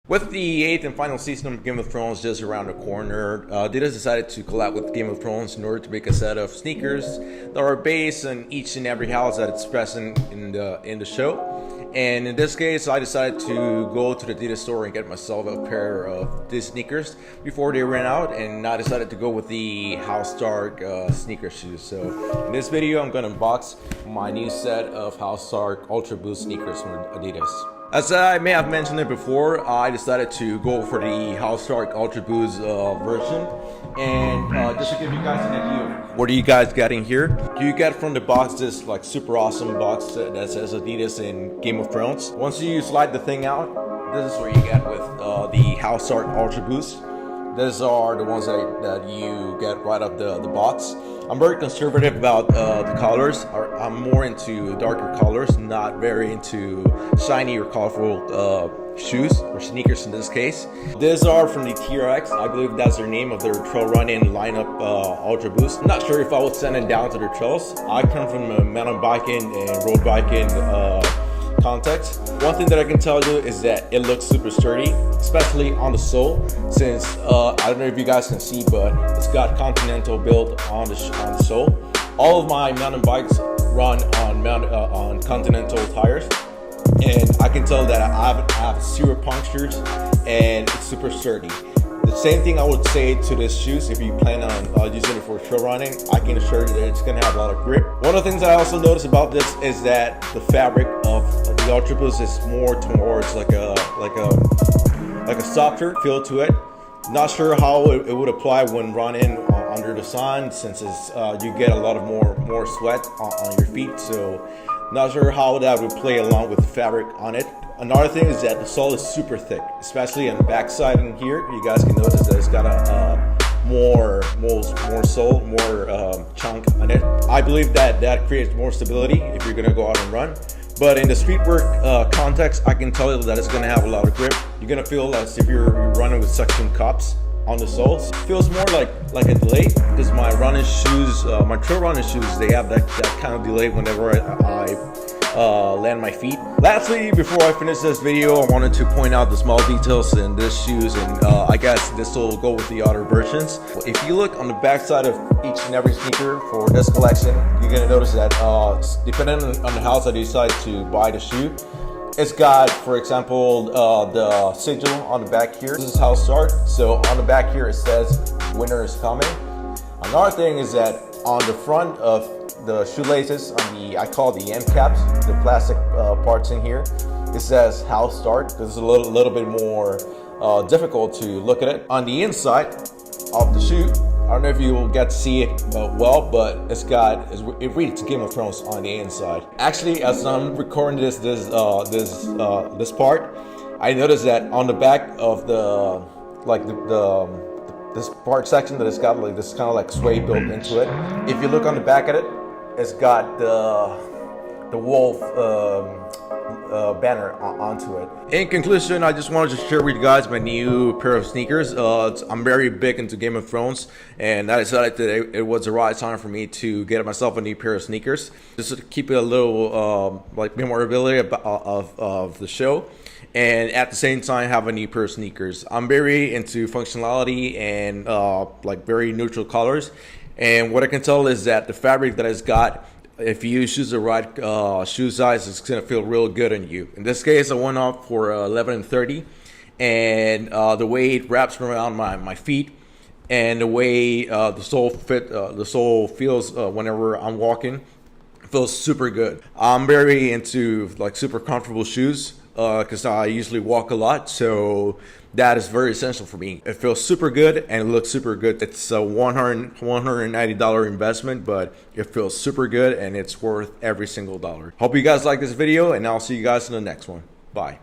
With the 8th and final season of Game of Thrones just around the corner, Adidas decided to collab with Game of Thrones in order to make a set of sneakers that are based on each and every house that it's present in the show. And in this case, I decided to go to the Adidas store and get myself a pair of these sneakers before they ran out, and I decided to go with the House Dark sneaker shoes. So in this video, I'm going to unbox my new set of House Dark UltraBoost sneakers from Adidas. As I may have mentioned it before, I decided to go for the House Dark UltraBoost version. And just to give you guys an idea, what are you guys getting here? You get from the box this like super awesome box that says Adidas in Game of Thrones. Once you slide the thing out, this is what you get with the House Dark UltraBoost. These are the ones that you get right out the box. I'm very conservative about the colors. I'm more into darker colors, not very into shiny or colorful shoes or sneakers in this case. These are from the TRX. I believe that's their name of their trail running lineup UltraBoost. I'm not sure if I would send it down to their trails. I come from a mountain biking and road biking context. One thing that I can tell you is that it looks super sturdy, especially on the sole, since I don't know if you guys can see, but it's got Continental built on the sole. All of my mountain bikes run on Continental tires, and I can tell that I have zero punctures and it's super sturdy. The same thing I would say to this shoes if you plan on using it for trail running. I can assure you that it's going to have a lot of grip. One of the things I also noticed about this is that the fabric of the UltraBoost is more towards like a softer feel to it. Not sure how it would apply when running under the sun, since it's, you get a lot of more sweat on your feet. So not sure how that would play along with the fabric on it. Another thing is that the sole is super thick, especially on the back side in here. You guys can notice that it's got a more sole, more chunk on it. I believe that creates more stability if you're gonna go out and run. But in the street work context, I can tell you that it's gonna have a lot of grip. You're gonna feel as if you're running with suction cups on the soles. It feels more like a delay, because my running shoes, my trail running shoes, they have that kind of delay whenever I land my feet. Lastly, before I finish this video, I wanted to point out the small details in this shoes, and I guess this will go with the other versions. If you look on the back side of each and every sneaker for this collection, you're gonna notice that depending on the house that you decide to buy the shoe, it's got, for example, the sigil on the back here. This is House Dark. So on the back here it says winter is coming. Another thing is that on the front of the shoelaces, on the, I call the end caps, the plastic parts in here, it says House Dark. This is a little bit more difficult to look at it. On the inside of the shoe, I don't know if you will get to see it well, but it reads Game of Thrones on the inside. Actually, as I'm recording this part, I noticed that on the back of this part section, that it's got like this kind of like sway built into it. If you look on the back of it, it's got the wolf banner onto it. In conclusion, I just wanted to share with you guys my new pair of sneakers. I'm very big into Game of Thrones, and I decided that it was the right time for me to get myself a new pair of sneakers, just to keep it a little like memorability of the show, and at the same time have a new pair of sneakers. I'm very into functionality and like very neutral colors, and what I can tell is that the fabric that it's got, if you choose the right shoe size, it's gonna feel real good on you. In this case, I went off for 11 and 30, and the way it wraps around my feet, and the way the sole feels whenever I'm walking, feels super good. I'm very into like super comfortable shoes, because I usually walk a lot, so that is very essential for me. It feels super good and it looks super good. It's a $190 investment, but it feels super good and it's worth every single dollar. Hope you guys like this video, and I'll see you guys in the next one. Bye.